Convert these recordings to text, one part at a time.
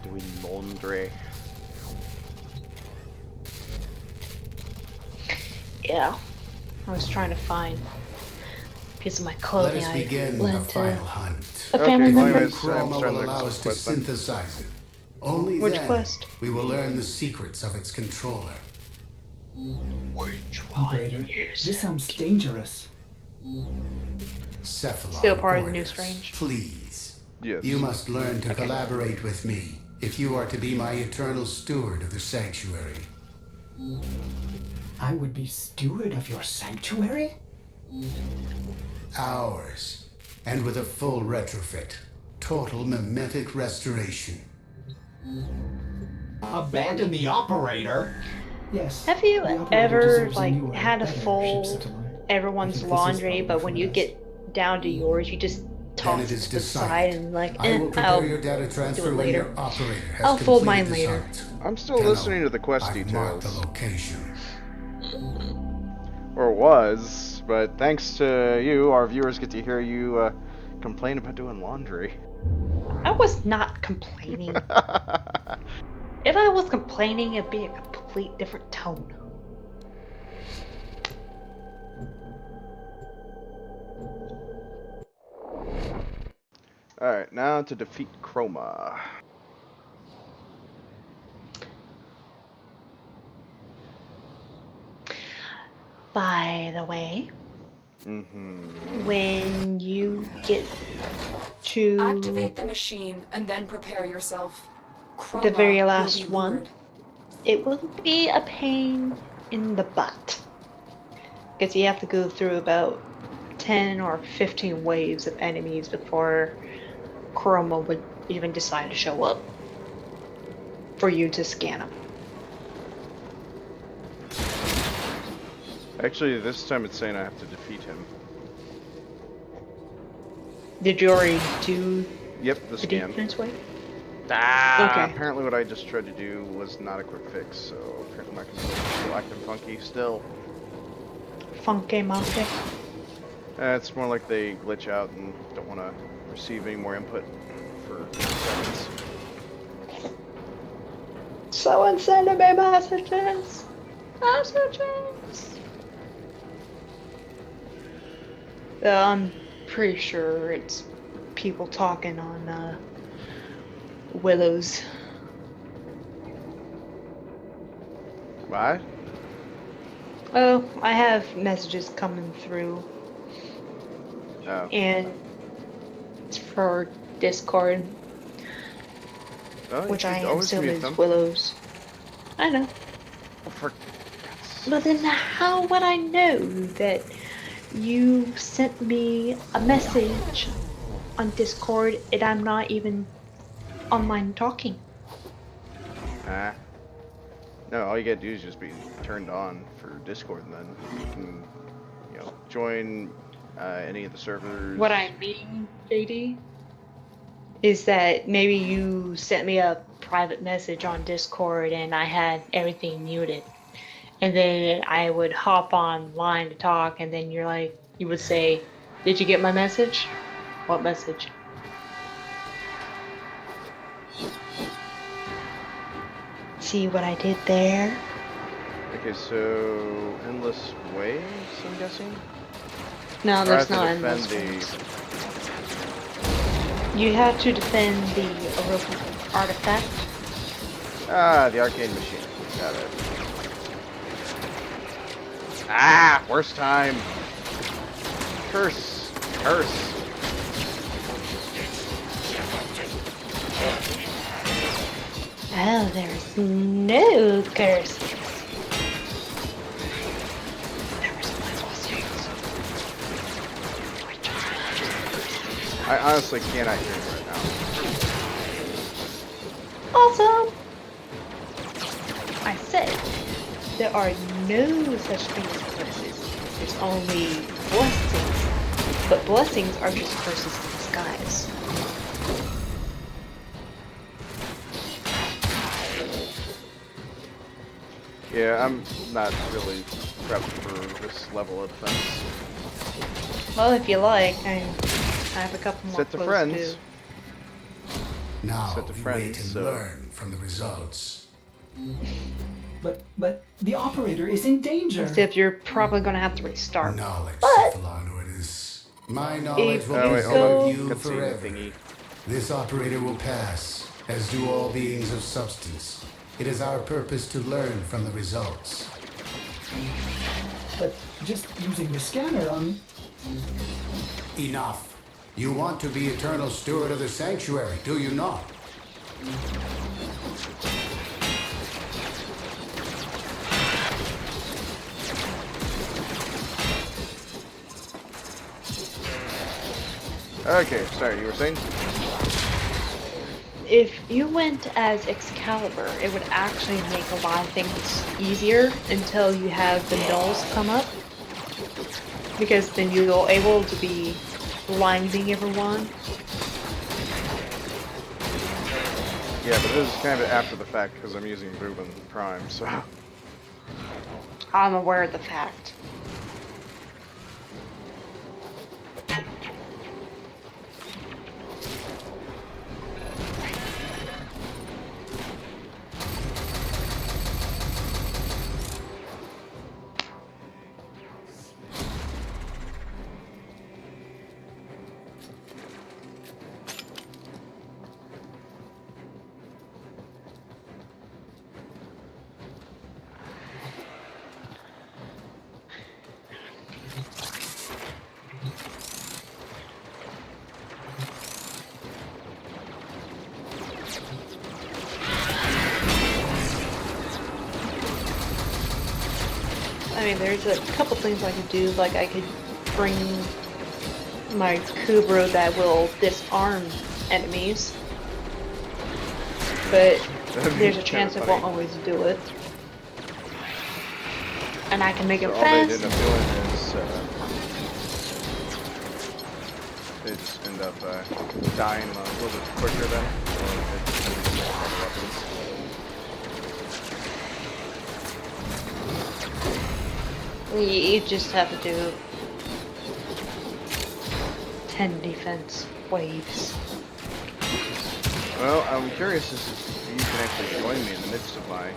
about doing laundry. Yeah. I was trying to find a piece of my Let clothing us I begin the lent to final hunt. a Okay, family well, member. anyways, I'm Chroma starting will the allow next us to quest then. synthesize it. Only Which then quest? we will learn the secrets of its controller. Which Operator, this sounds dangerous. Cephalon Still part of the new Quarters, Strange. please. Yes. You must learn to Okay. collaborate with me if you are to be my eternal steward of the sanctuary. I would be steward of your sanctuary? Ours. And with a full retrofit. Total mimetic restoration. Abandon the operator? Yes. Have you the operator ever deserves a like newer, had a better ship full settlement. I everyone's think this is laundry, probably but for when the you best. get down to yours, you just Then toss it it is to the side decided. and like, I will prepare I'll your data do transfer it when your later. operator has I'll fold completed mine this later. hunt. I'm still Tenno, listening to the quest I've marked details. the location. Or was, but thanks to you, our viewers get to hear you complain about doing laundry. I was not complaining. If I was complaining, it'd be a complete different tone. Alright, now to defeat Chroma. By the way, when you get to Activate the machine and then prepare yourself. the very Chroma will last be one, lured. it will be a pain in the butt. Because you have to go through about 10 or 15 waves of enemies before Chroma would even decide to show up for you to scan them. Actually, this time it's saying I have to defeat him. Did you already do Yep, the the scan. defense wave? Ah, Okay. apparently what I just tried to do was not a quick fix, so apparently my controller is still acting funky still. Funky monkey. It's more like they glitch out and don't want to receive any more input for seconds. Someone sending me messages. Messages. I'm pretty sure it's people talking on Willow's. Why? Oh, I have messages coming through, Oh. and it's for Discord, Oh, you which I should always assume mute is them. Willow's. I know. Oh, for... But then how would I know that you sent me a message on Discord and I'm not even online talking? Ah. No, all you gotta do is just be turned on for Discord, and then you can, you know, join any of the servers. What I mean, JD, is that maybe you sent me a private message on Discord and I had everything muted. And then I would hop online to talk, and then you would say, "Did you get my message?" What message? See what I did there? Okay, so endless waves, I'm guessing. No, Or I there's have no to endless defend ways. You have to defend the Oroku artifact. Ah, the arcane machine. Got it. Ah, worst time. Curse. Curse. Oh, there's no curses. There was blessings. I honestly cannot hear you right now. Awesome! I said there are no such things as curses. There's only blessings. But blessings are just curses in disguise. Yeah, I'm not really prepped for this level of defense. Well, if you like, I have a couple more Set to clues friends. too. Now set to we friends, wait and so learn from the results. But the operator is in danger. Except you're probably gonna have to restart. Knowledge, But Cephalonordis. My knowledge if will oh you wait, be hold on. go, with you Cutscene forever. thingy. This operator will pass, as do all beings of substance. It is our purpose to learn from the results. But just using the scanner on... Enough. You want to be eternal steward of the sanctuary, do you not? Okay, sorry, you were saying? if you went as Excalibur, it would actually make a lot of things easier until you have the nulls come up. Because then you're able to be blinding everyone. Yeah, but this is kind of after the fact because I'm using Boob and Prime, so. I'm aware of the fact. I mean, there's a couple things I could do, like I could bring my Kubro that will disarm enemies, but there's a chance it won't always do it. And I can make it So all they'd fast. end up doing is they just end up dying a little bit quicker then. Or they just end up using other weapons. You just have to do 10 defense waves. Well, I'm curious as if you can actually join me in the midst of my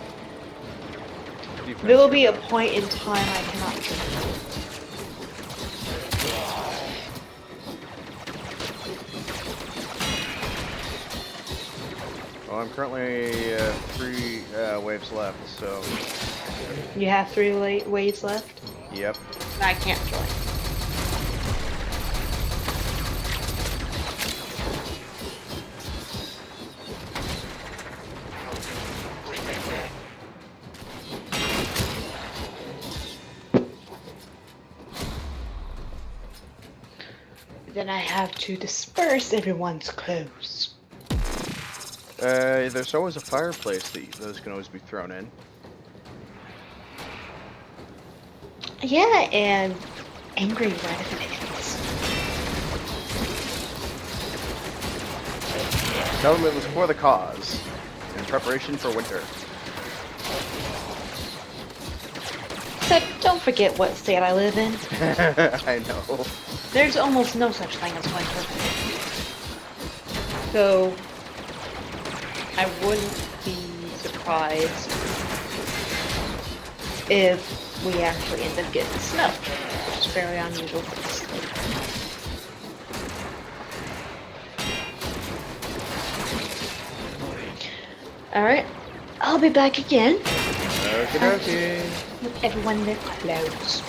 defense. There will be here, a though. point in time I cannot join. Well, I'm currently 3 waves left, so You have 3 waves left? yep. I can't join. Then I have to disperse everyone's clothes. There's always a fireplace that those can always be thrown in. Yeah, and angry ratifications. Tell them it was for the cause, in preparation for winter. So don't forget what state I live in. I know. There's almost no such thing as winter. So I wouldn't be surprised if we actually end up getting snow, which is very unusual for the state. Alright, I'll be back again Okie dokie. with everyone in their clothes.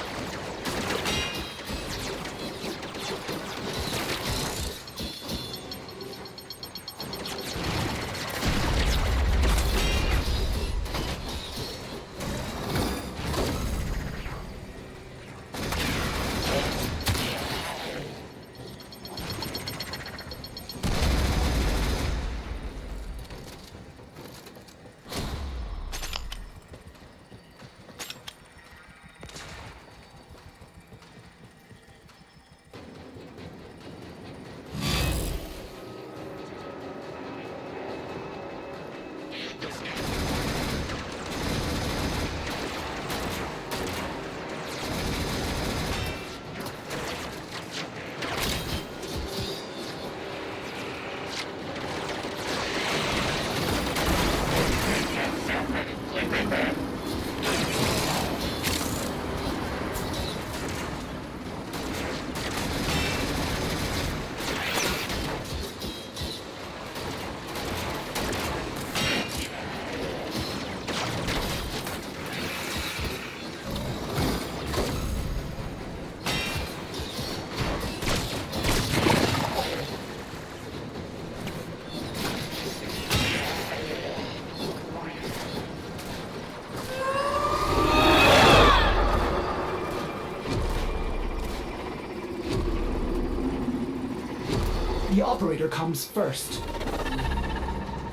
operator comes first.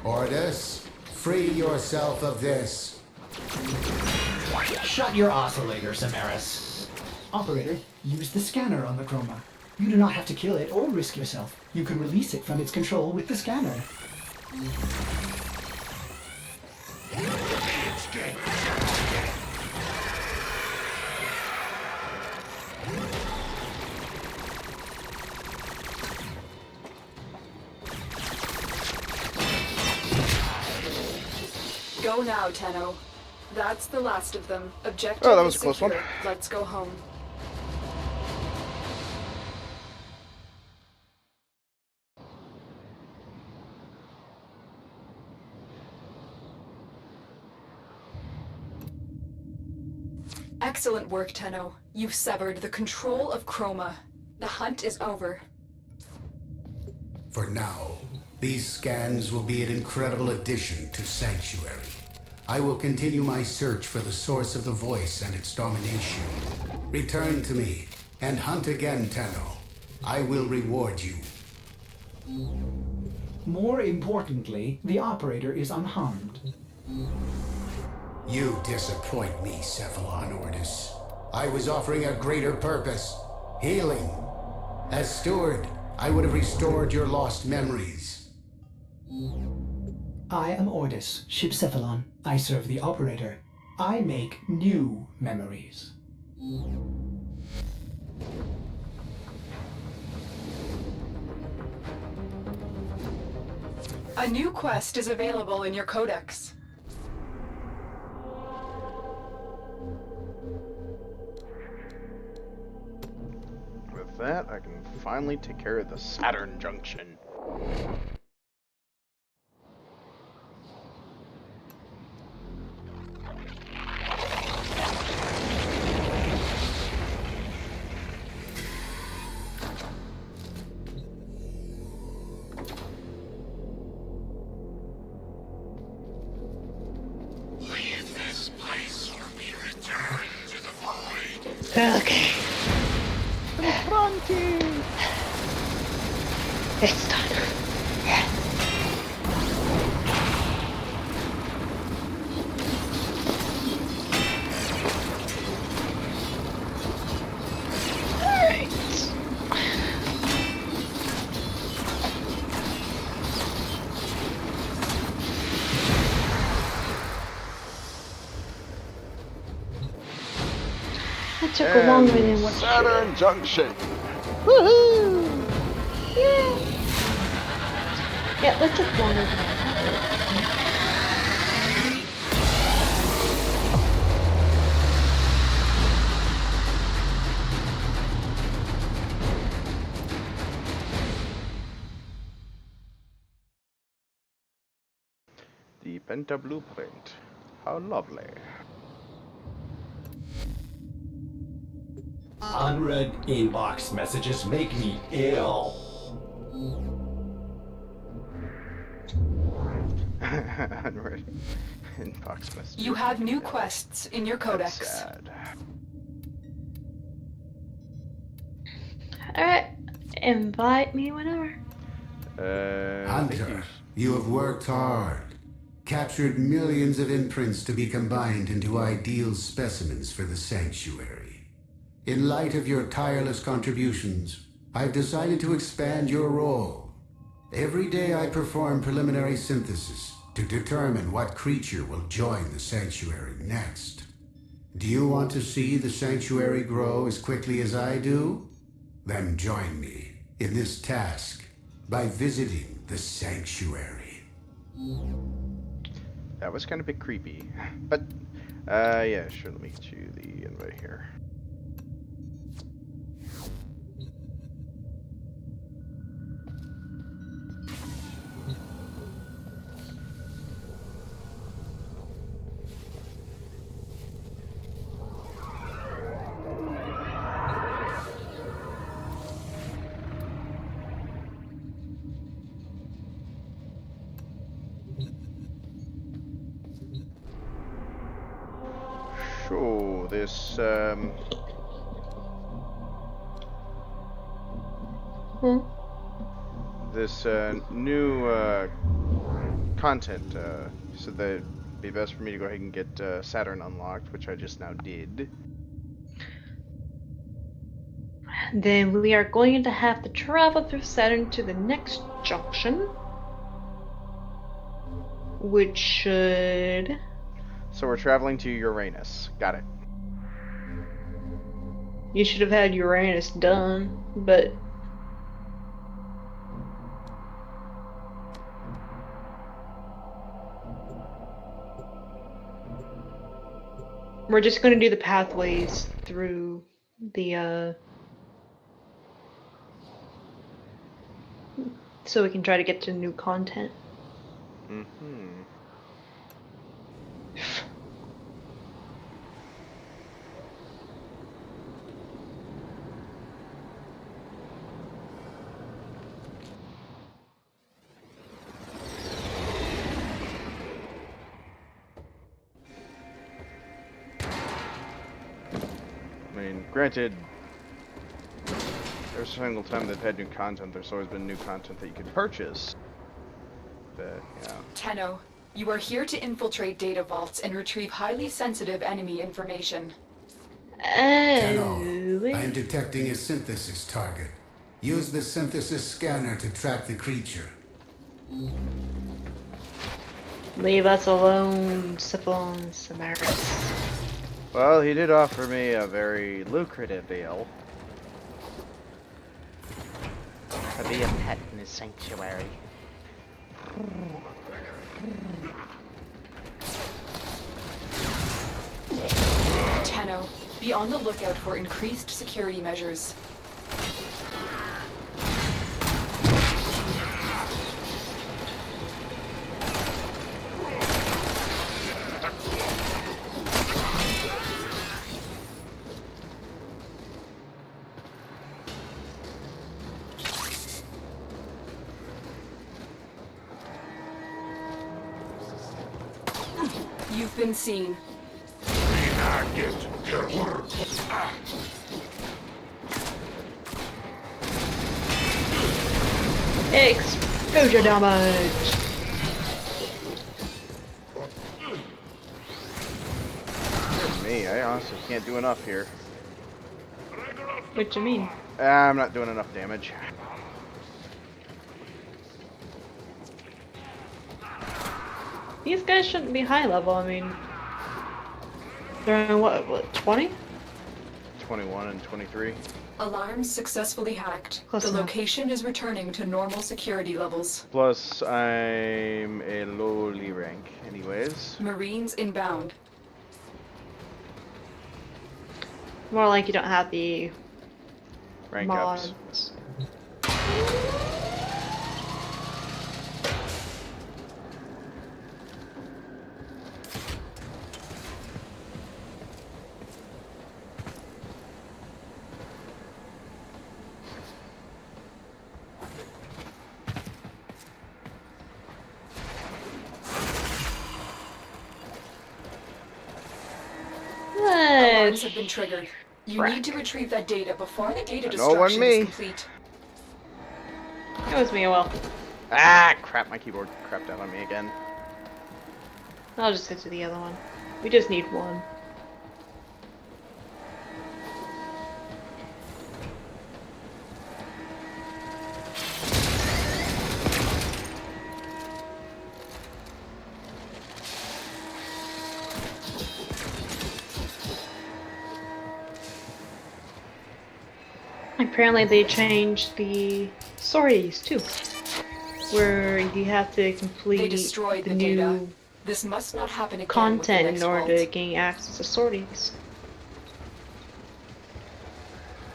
Ordis, free yourself of this. Shut your oscillator, Samaris. Operator, use the scanner on the chroma. You do not have to kill it or risk yourself. You can release it from its control with the scanner. Go now, Tenno. That's the last of them. Objective Oh, that was is a close one. secure. Let's go home. Excellent work, Tenno. You've severed the control of Chroma. The hunt is over. For now, these scans will be an incredible addition to Sanctuary. I will continue my search for the source of the voice and its domination. Return to me, and hunt again, Tenno. I will reward you. More importantly, the operator is unharmed. You disappoint me, Cephalon Ordis. I was offering a greater purpose. Healing. As steward, I would have restored your lost memories. I am Ordis, Ship Cephalon. I serve the operator. I make new memories. A new quest is available in your codex. With that, I can finally take care of the Saturn Junction. Okay. It's done. Alright. That took longer than what Saturn Junction. Woohoo! Yeah. Yeah, that took longer than I The Penta Blueprint. How lovely. Unread inbox messages make me ill. Unread inbox message. You have new quests in your codex. That's sad. Alright. Invite me whenever. Thank you. Hunter, you have worked hard. Captured millions of imprints to be combined into ideal specimens for the Sanctuary. In light of your tireless contributions, I've decided to expand your role. Every day I perform preliminary synthesis to determine what creature will join the Sanctuary next. Do you want to see the Sanctuary grow as quickly as I do? Then join me in this task by visiting the Sanctuary. That was kind of a bit creepy. But, yeah, sure, let me get you the invite here. So, this, this new content. So that it'd be best for me to go ahead and get Saturn unlocked, which I just now did. Then we are going to have to travel through Saturn to the next junction, which should. So we're traveling to Uranus. Got it. You should have had Uranus done, but. We're just going to do the pathways through the, so we can try to get to new content. Mm-hmm. I mean, granted, every single time they've had new content, there's always been new content that you could purchase. But, yeah. Tenno, you are here to infiltrate data vaults and retrieve highly sensitive enemy information. Tenno, Oh. I am detecting a synthesis target. Use the synthesis scanner to track the creature. Leave us alone, Siphon Samaris. Well, he did offer me a very lucrative deal. To be a pet in his sanctuary. Tenno, be on the lookout for increased security measures. You've been seen. Exposure damage! Me, I honestly can't do enough here. What do you mean? I'm not doing enough damage. These guys shouldn't be high level, I mean... They're in what 20? 21 and 23. Alarms successfully hacked. Close The enough. location is returning to normal security levels. Plus, I'm a lowly rank anyways. Marines inbound. More like you don't have the Rank mods. ups. Alarms have been triggered. You Frack. need to retrieve that data before the data No one destruction me. is complete. It was me, well. Ah, crap, my keyboard crapped out on me again. I'll just get to the other one. We just need one. Apparently they changed the sorties too, where you have to complete They destroyed the new data. This must not happen again with the content next in order to vault. gain access to sorties.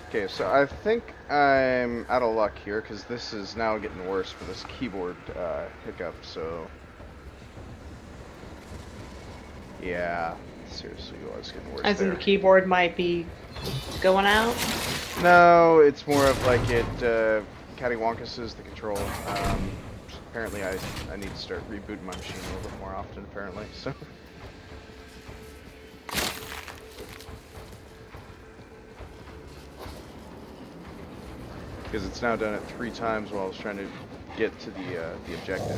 Okay, so I think I'm out of luck here because this is now getting worse for this keyboard hiccup, so... Yeah, seriously, it's getting worse As in there. the keyboard might be going out. No, it's more of like it cattywankuses the control. Apparently I need to start rebooting my machine a little bit more often, apparently, so... Because it's now done it 3 times while I was trying to get to the objective.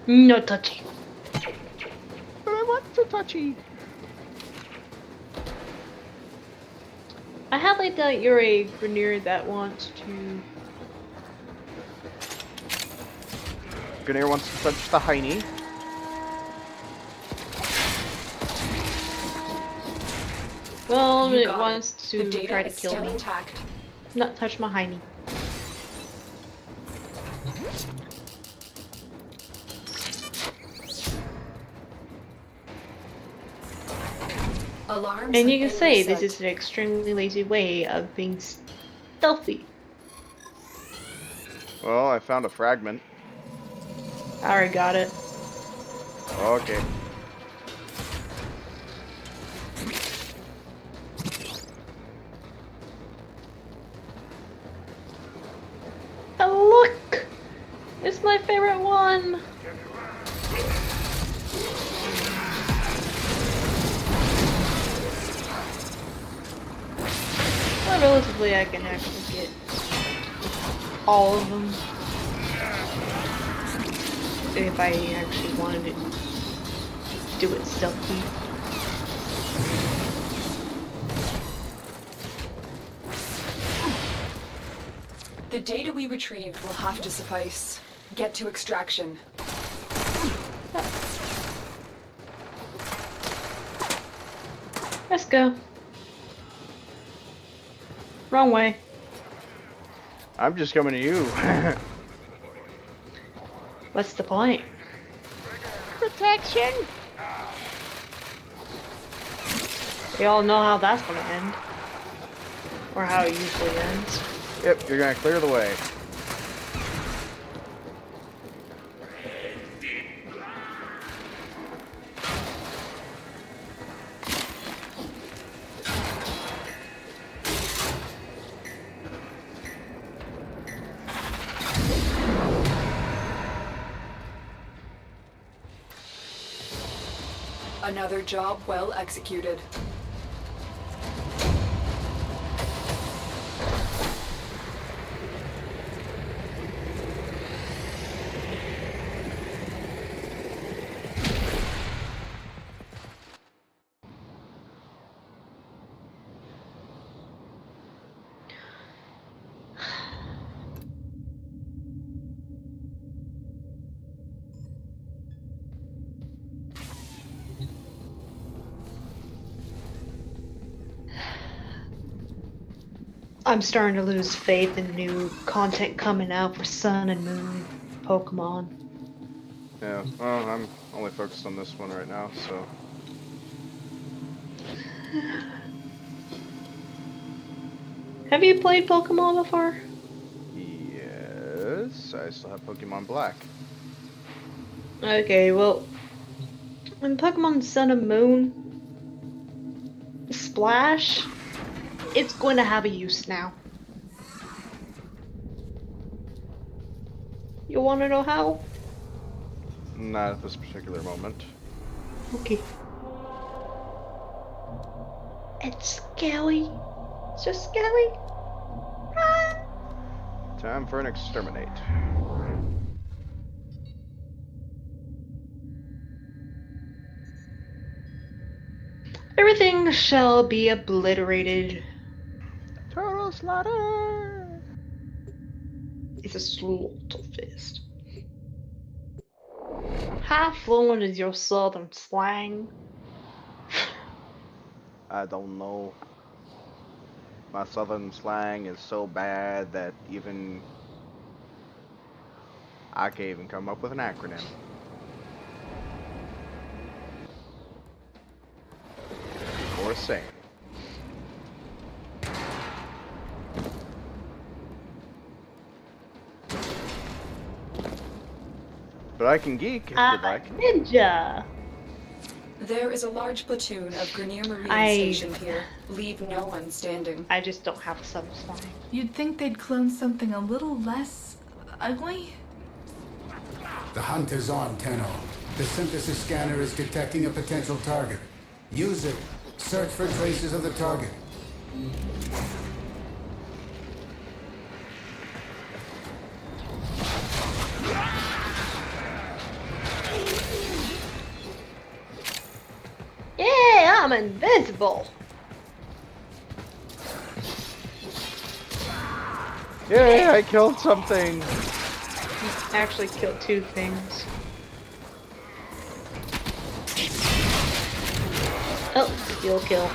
No touching. But I want to touchy. I highly doubt you're a Grenier that wants to. Gunnar wants to touch the hiney. Well, You it got wants The to data try to is kill still me. intact. Not touch my hiney. Alarms And you have can been say this reset. is an extremely lazy way of being stealthy. Well, I found a fragment. I already got it. Okay. Oh, look! It's my favorite one! Well, relatively, I can actually get all of them. If I actually wanted to do it stealthy. The data we retrieved will have to suffice. Get to extraction. Let's go. Wrong way. I'm just coming to you. What's the point? Protection. We all know how that's gonna end. Or how it usually ends. Yep, you're gonna clear the way. Another job well executed. I'm starting to lose faith in new content coming out for Sun and Moon Pokemon. Yeah, well, I'm only focused on this one right now, so. Have you played Pokemon before? Yes, I still have Pokemon Black. Okay, well, in Pokemon Sun and Moon, Splash, it's going to have a use now. You want to know how? Not at this particular moment. Okay. It's scary. It's just scary. Ah. Time for an exterminate. Everything shall be obliterated. Total slaughter! It's a slaughter fist. How fluent is your southern slang? I don't know. My southern slang is so bad that even I can't even come up with an acronym. Or a saying. But I can geek if you'd like. Ninja! There is a large platoon of Grenier Marines I- stationed here. Leave no one standing. I just don't have a subspline. You'd think they'd clone something a little less ugly? The hunt is on, Tenno. The synthesis scanner is detecting a potential target. Use it. Search for traces of the target. Yeah, I'm invincible. Yay, I killed something! I actually killed 2 things. Oh, steal kill.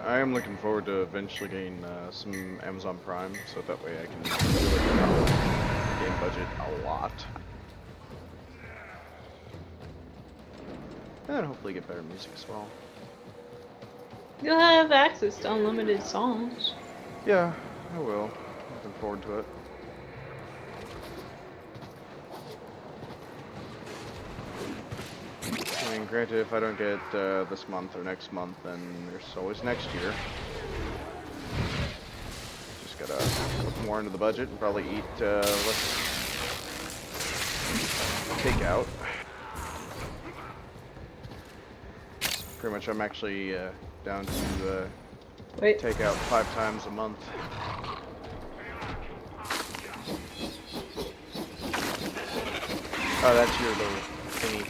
I am looking forward to eventually getting some Amazon Prime, so that way I can really cut down the game budget a lot. And hopefully get better music as well. You'll have access to unlimited songs. Yeah, I will. Looking forward to it. I mean, granted, if I don't get this month or next month, then there's always next year. Just gotta look more into the budget and probably eat less takeout. Pretty much, I'm actually down to Wait. take out 5 times a month. Oh, that's your little thingy.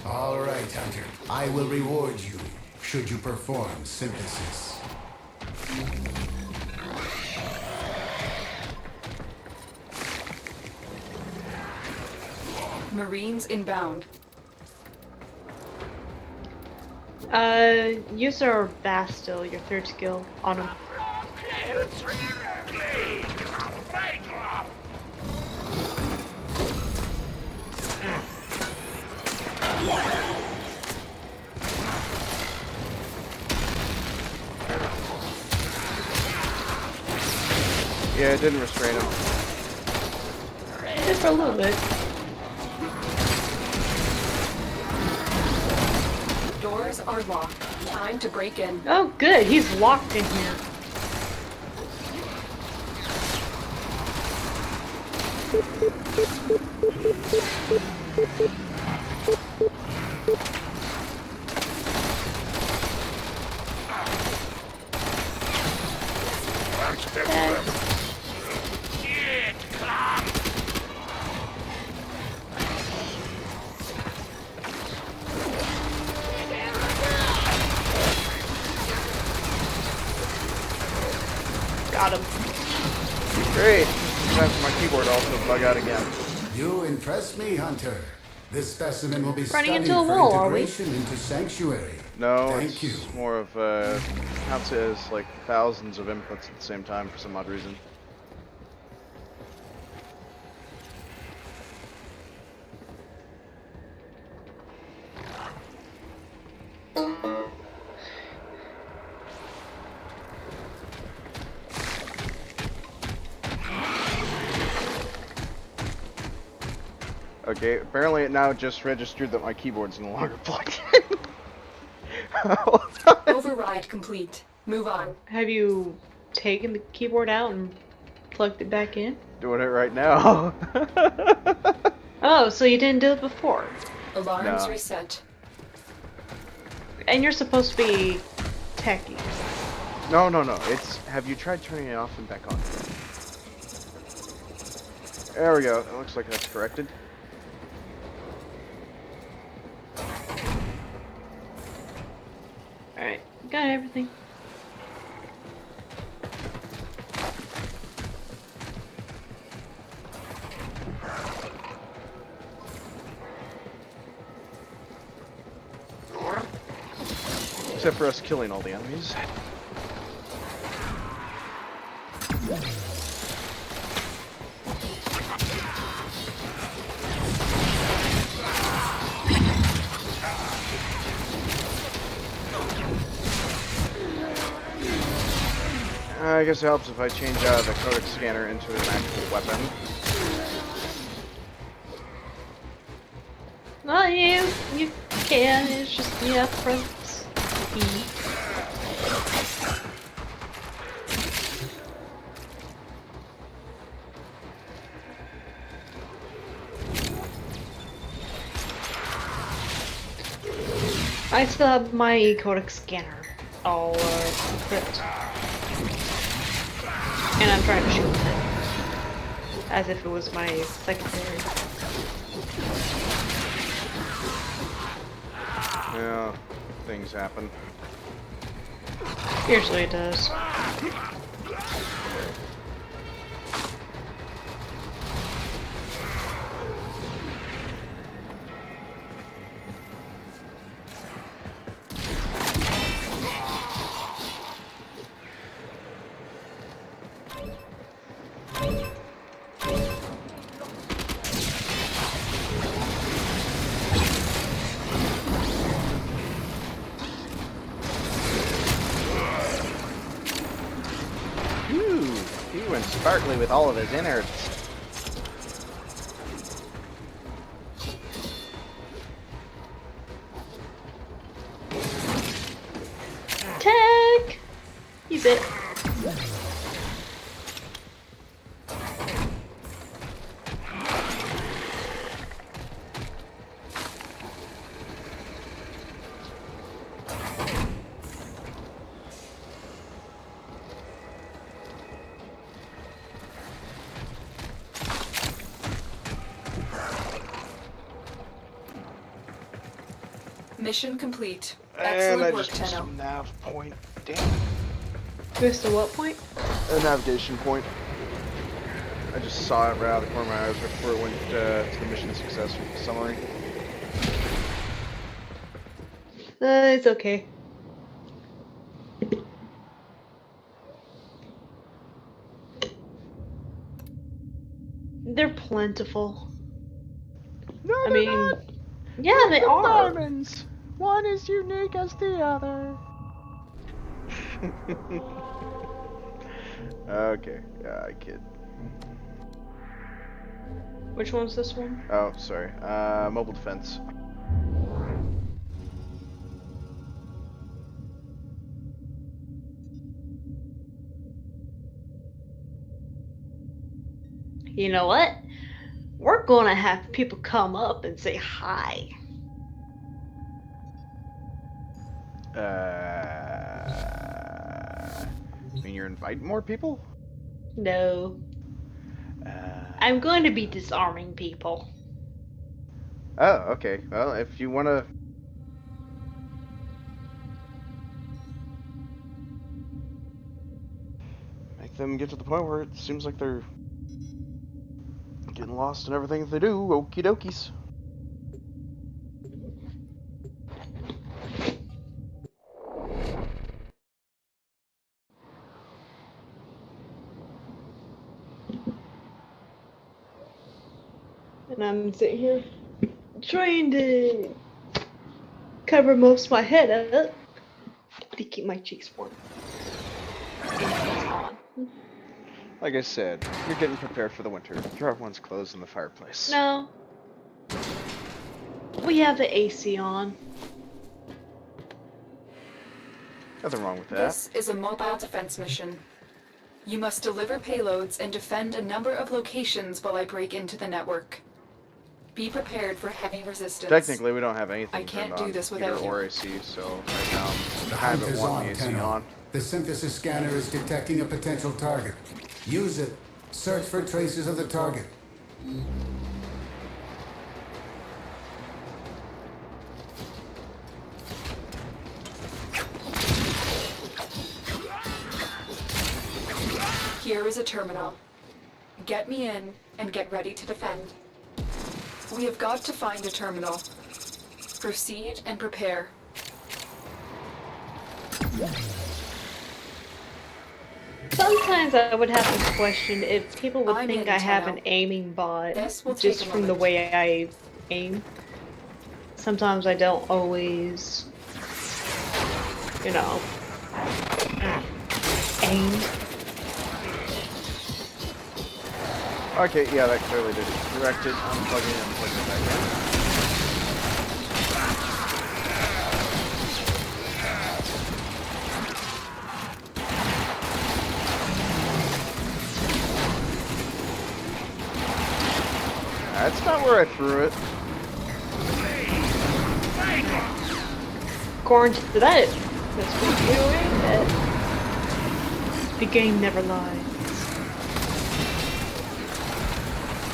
All right, Hunter. I will reward you should you perform synthesis. Marines inbound. Use our Bastille, your 3rd skill, on him. Yeah, it didn't restrain him. Just for a little bit. Doors are locked. Time to break in. Oh, good. He's locked in here. Got him. Great. Time for my keyboard also to bug out again. You impress me, Hunter. This specimen will be Running studied into a for wall, are we? integration into Sanctuary. No, Thank it's you. more of counts it as like thousands of inputs at the same time for some odd reason. Okay, apparently it now just registered that my keyboard's no longer plugged in. Override complete. Move on. Have you taken the keyboard out and plugged it back in? Doing it right now. Oh, so you didn't do it before. Alarms No. reset. And you're supposed to be techie. No, no, no. It's, have you tried turning it off and back on? There we go. It looks like that's corrected. got everything. Except for us killing all the enemies. I guess it helps if I change out the codec scanner into an actual weapon. Well, you can. It's just press E. I still have my codec scanner all equipped, and I'm trying to shoot with it as if it was my secondary. Yeah, things happen. Usually it does. He went sparkly with all of his innards. Tech! He's it. Mission complete. And I Excellent work, just missed a Tenno. nav point. Damn. Missed a what point? A navigation point. I just saw it right out of the corner of my eyes before it went to the mission success summary. It's okay. They're plentiful. No, I they're mean, not. yeah, they They're are. diamonds. One is unique as the other. Okay, yeah, I kid. Which one's this one? Oh, sorry. Mobile defense. You know what? We're gonna have people come up and say hi. You mean you're inviting more people? No, I'm going to be disarming people. Oh, okay. Well, if you want to... make them get to the point where it seems like they're getting lost in everything that they do, okie dokies. And I'm sitting here trying to cover most of my head up to keep my cheeks warm. Like I said, you're getting prepared for the winter. Throw everyone's clothes in the fireplace. No. We have the AC on. Nothing wrong with that. This is a mobile defense mission. You must deliver payloads and defend a number of locations while I break into the network. Be prepared for heavy resistance. Technically, we don't have anything I can't turned do on, this heater without you. or AC, so right now The I hunt haven't is want on, the AC Tenno. on. The synthesis scanner is detecting a potential target. Use it. Search for traces of the target. is a terminal. Get me in and get ready to defend. We have got to find a terminal. Proceed and prepare. Sometimes I would have to question if people would I'm think in, I have Tenno. an aiming bot This will take just a from the moment. way I aim. Sometimes I don't always, you know, aim. Okay, yeah, that clearly did it. Correct it, unplug it, and plug it back in. That's not where I threw it. According to that, that's what you aimed at. The game never lies.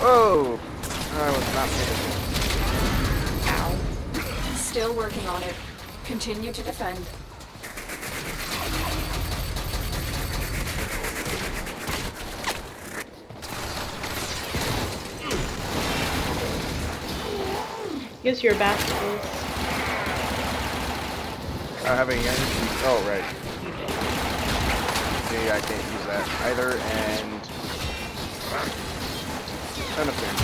Oh! I was not paying attention. Ow. Still working on it. Continue to defend. Use your basketballs. Having energy. Oh, right. See, I can't use that either, and none of them.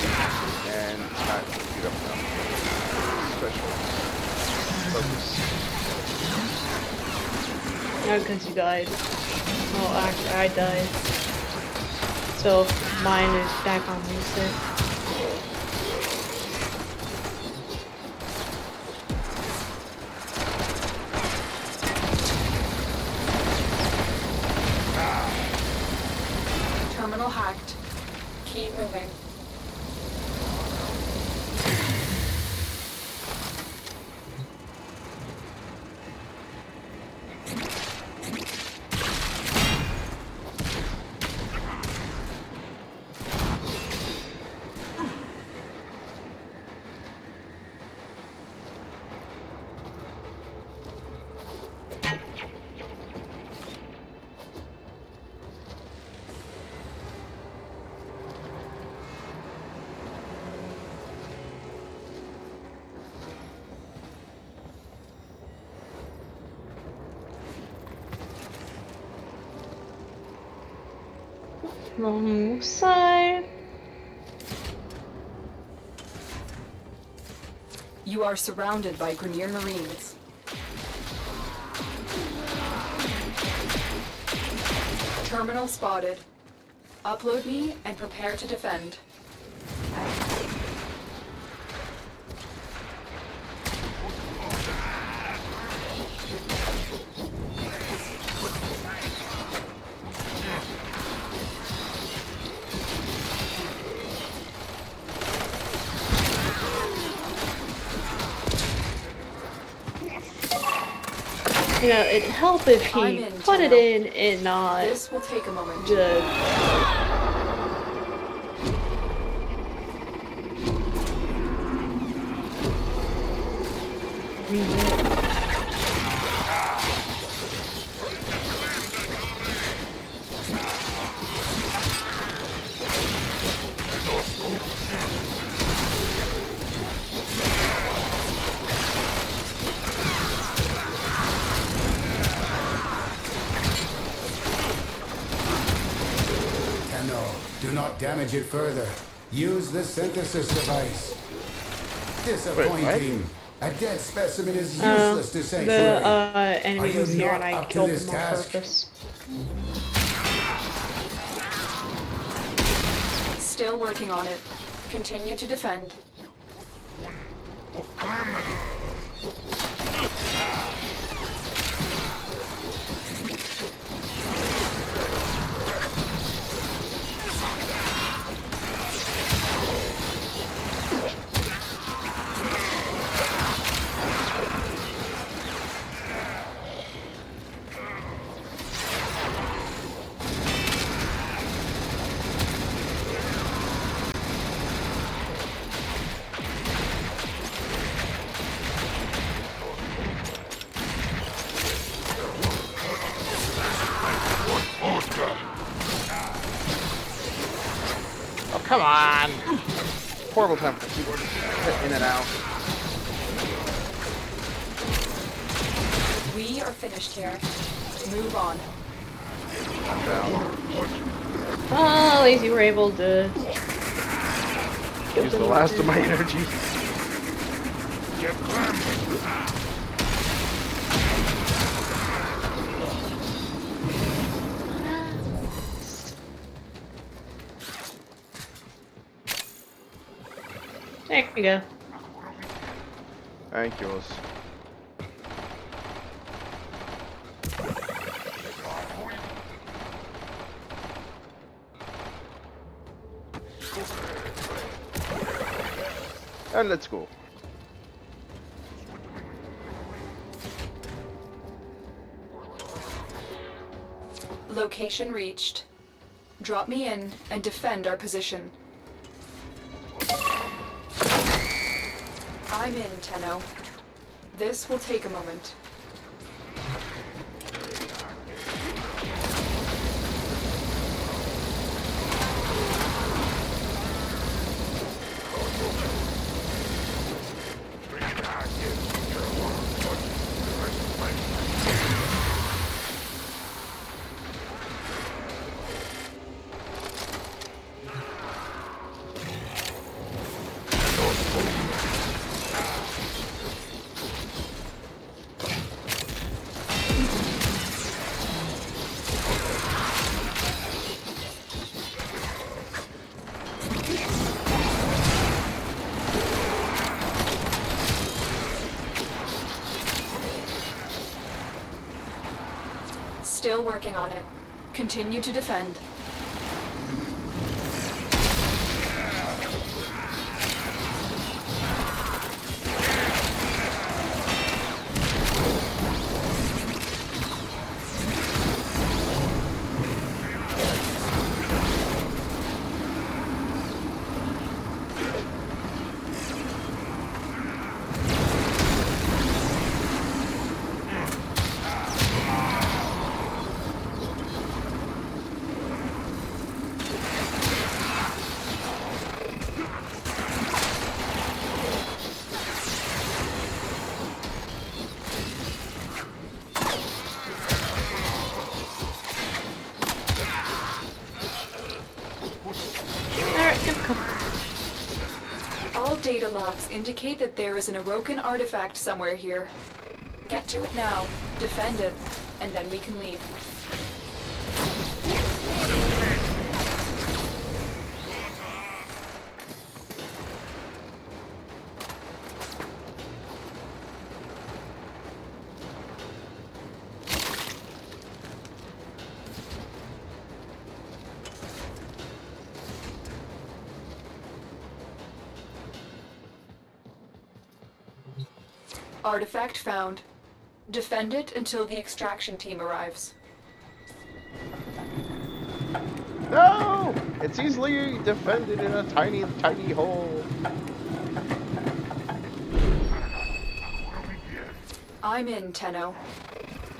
And it's not queued up enough. Special focus. No, because you died. Well, actually, I died. So mine is back on reset. Terminal hacked. Keep moving. Wrong side. You are surrounded by Grenier Marines. Terminal spotted. Upload me and prepare to defend. You know, it'd help if I'm he in, put it Tenno. in and not This will take a moment. just. Read it. Tenno, do not damage it further. Use the synthesis device. Disappointing. A dead specimen is useless to The sanctuary. enemy Are you was here and not I up to killed this him on task? purpose. Still working on it. Continue to defend. Come on! Horrible time for keyboard. In and out. We are finished here. Move on. I'm down. Oh, at least you were able to Use the last of my energy. There we go. Thank you. And let's go. Location reached. Drop me in and defend our position. I'm in, Tenno. This will take a moment. Still working on it. Continue to defend. All data logs indicate that there is an Orokin artifact somewhere here. Get to it now, defend it, and then we can leave. Artifact found. Defend it until the extraction team arrives. No! It's easily defended in a tiny, tiny hole. I'm in, Tenno.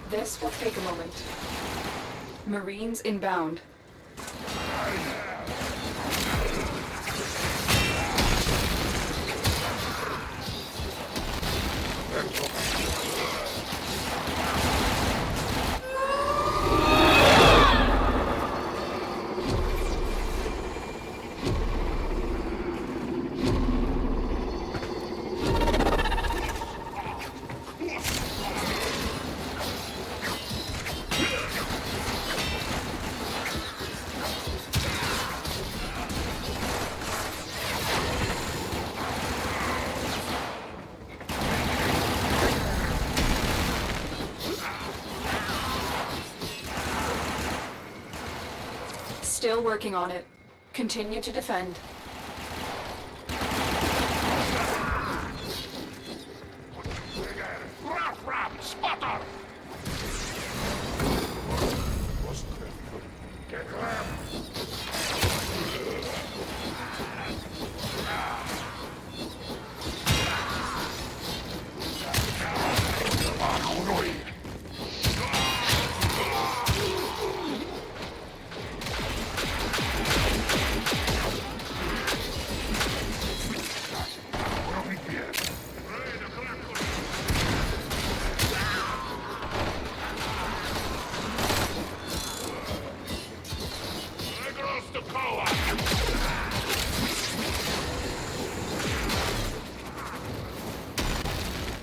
This will take a moment. Marines inbound. Still working on it. Continue to defend.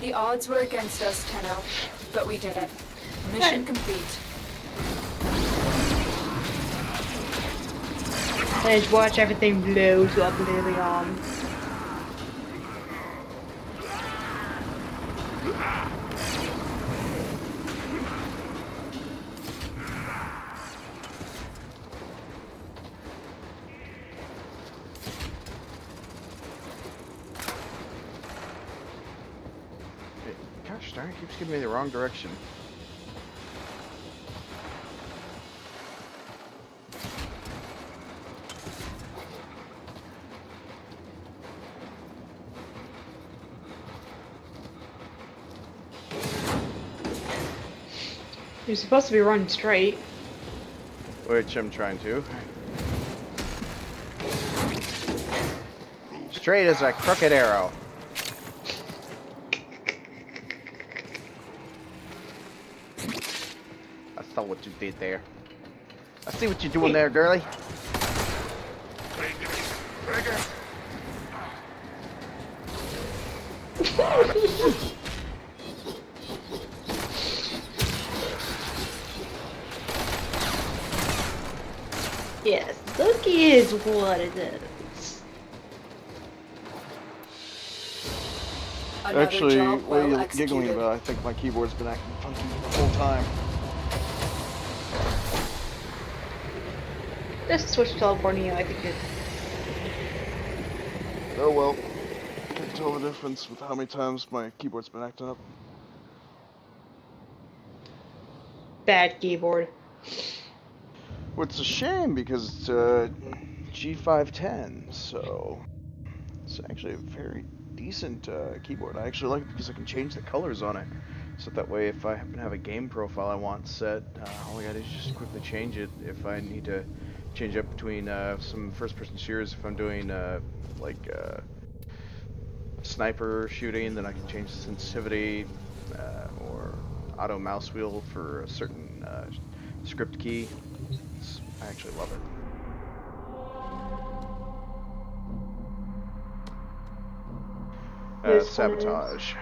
The odds were against us, Tenno, but we did it. Mission complete. I just watch everything blow to oblivion. Gosh darn it, keeps giving me the wrong direction. You're supposed to be running straight. Which I'm trying to. Straight as a crooked arrow. I saw what you did there. I see what you're doing there, girlie. Yes, Dookie is what it is. Another Actually, job what are well you giggling executed. about? I think my keyboard's been acting funky the whole time. Just switch teleporting you, I think it. Oh well. I can tell the difference with how many times my keyboard's been acting up. Bad keyboard. Well, it's a shame because it's G510, so it's actually a very decent keyboard. I actually like it because I can change the colors on it. So that way, if I happen to have a game profile I want set, all I gotta do is just quickly change it. If I need to change up between some first-person shooters, if I'm doing sniper shooting, then I can change the sensitivity, or auto mouse wheel for a certain script key. I actually love it. This one is. Sabotage.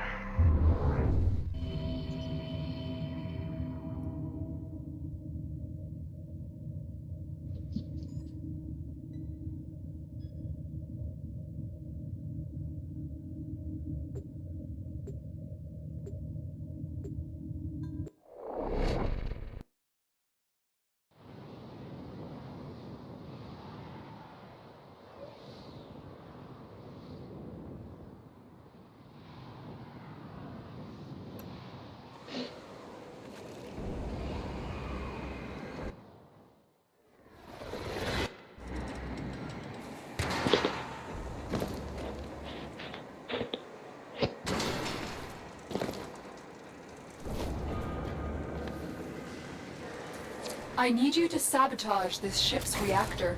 I need you to sabotage this ship's reactor.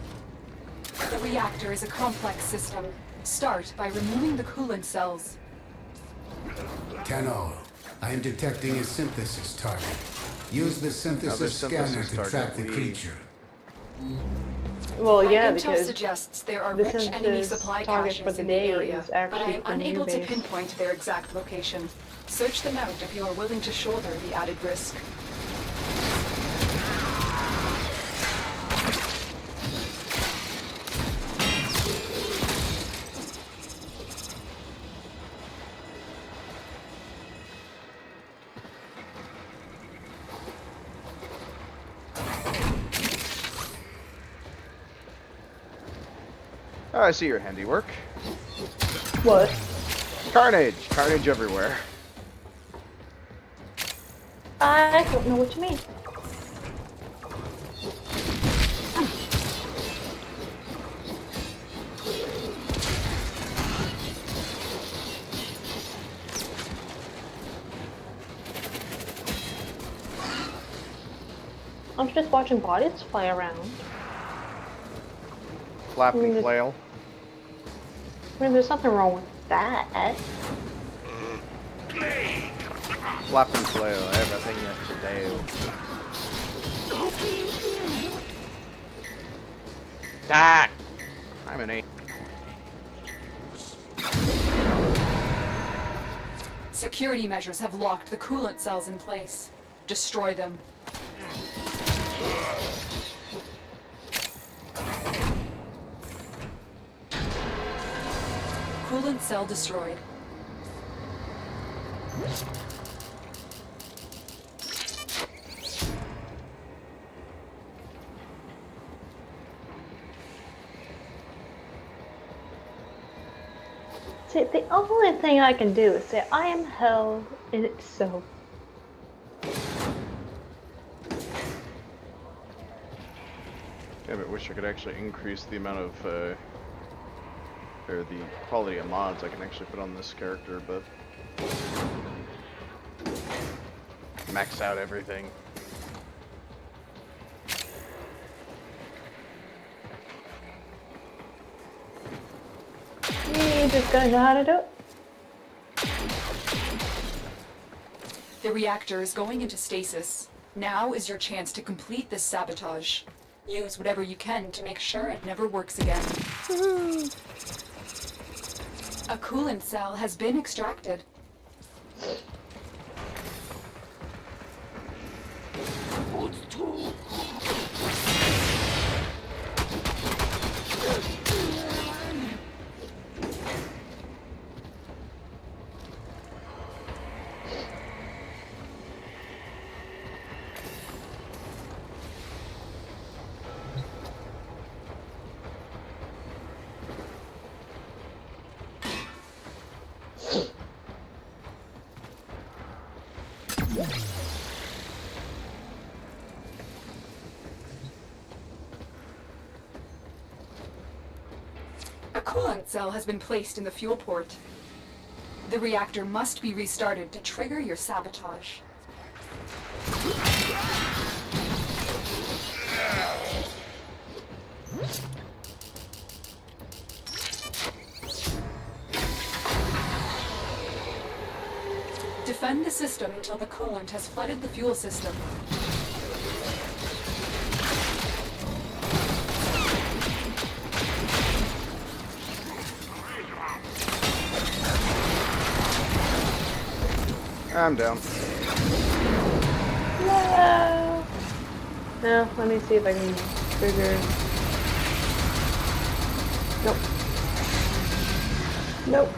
The reactor is a complex system. Start by removing the coolant cells. Tenno, I am detecting a synthesis target. Use the synthesis scanner synthesis to target, track the we- creature. Well, yeah, My intel because suggests there are the rich enemy synthesis supply target caches for the in the day area, is but I actually am from unable to Ubase. pinpoint their exact location. Search them out if you are willing to shoulder the added risk. Oh, I see your handiwork. what? Carnage! Carnage everywhere. I don't know what you mean. I'm just watching bodies fly around. Flap and Mm. flail. I mean, there's nothing wrong with that. Flap and flail. Everything you have to do. Ah! I'm an 8. Security measures have locked the coolant cells in place. Destroy them. Coolant cell destroyed. See, the only thing I can do is say I am hell in itself. Yeah, but wish I could actually increase the amount of, or the quality of mods I can actually put on this character, but max out everything. You just gotta know how to do it. The reactor is going into stasis. Now is your chance to complete this sabotage. Use whatever you can to make sure it never works again. A coolant cell has been extracted. A coolant cell has been placed in the fuel port. The reactor must be restarted to trigger your sabotage. Defend the system until the coolant has flooded the fuel system. I'm down. No. No, let me see if I can trigger. Nope. Nope.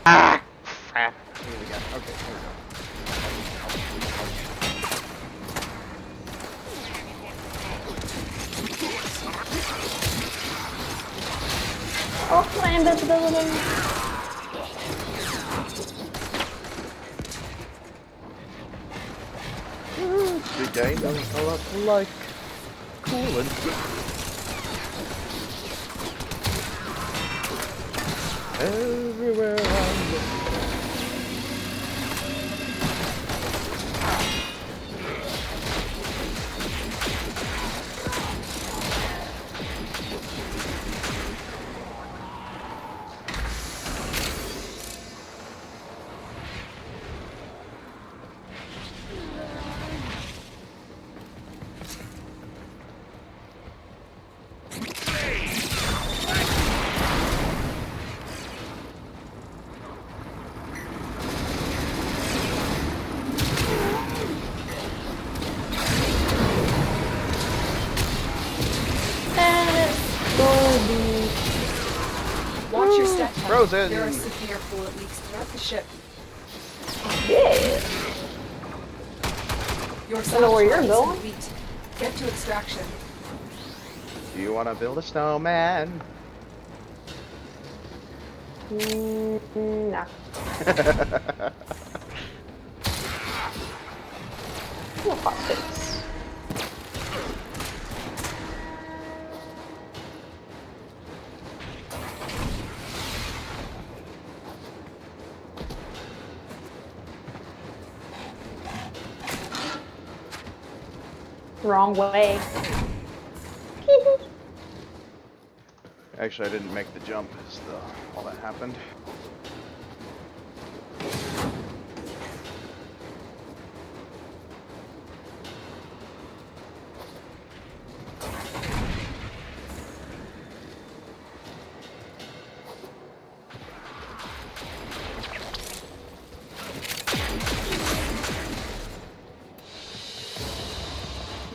Ah! Crap. Here we go. Okay, here we go. Oh, my invisibility. The game doesn't a lot like coolant. Everywhere I look. Watch your step. Frozen. There are severe fluid leaks throughout the ship. Yeah. Your I don't know where you're sabotage is going. complete. Get to extraction. Do you want to build a snowman? Nah. No hot fix. Wrong way. Actually, I didn't make the jump as all that happened.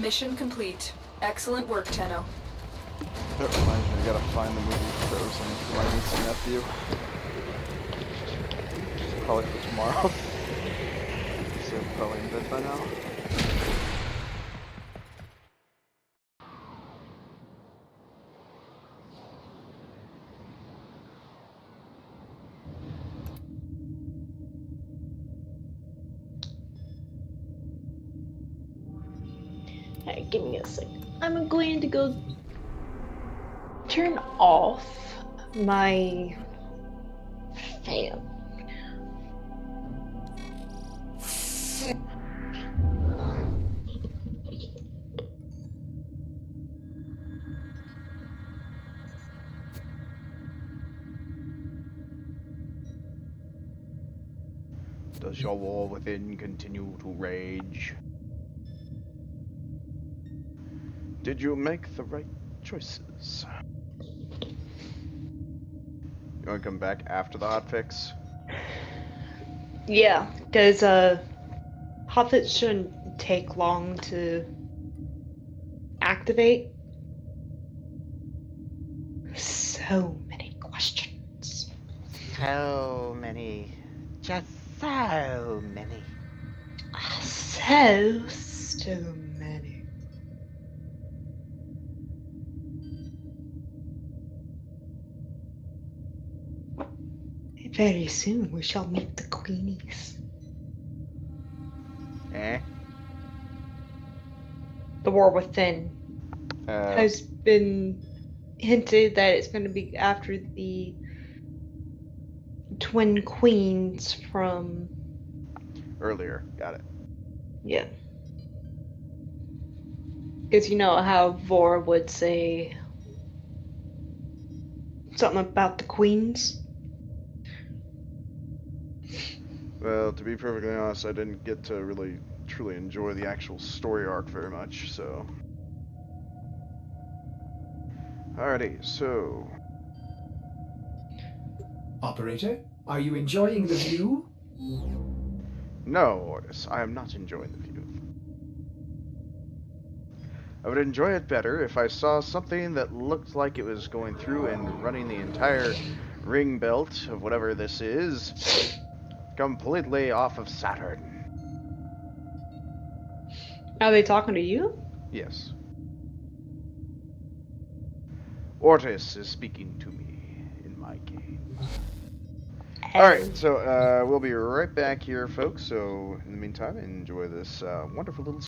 Mission complete. Excellent work, Tenno. That reminds me, I gotta find the movie Frozen for my niece and nephew. Probably for tomorrow. So probably in bed by now. Alright, give me a second. I'm going to go turn off my fan. Does your war within continue to rage? Did you make the right choices? You wanna come back after the hotfix? Yeah, because Hobbits shouldn't take long to activate. So many questions. So many. Just so many. So many. Very soon we shall meet the Queenies. Eh? The War Within Uh, has been hinted that it's going to be after the twin queens from... earlier. Got it. Yeah. Because you know how Vor would say something about the queens? Well, to be perfectly honest, I didn't get to really truly enjoy the actual story arc very much, so. Alrighty, so. Operator, are you enjoying the view? No, Ortis, I am not enjoying the view. I would enjoy it better if I saw something that looked like it was going through and running the entire ring belt of whatever this is completely off of Saturn. Are they talking to you? Yes. Ortis is speaking to me in my game. Alright, so we'll be right back here, folks. So in the meantime, enjoy this wonderful little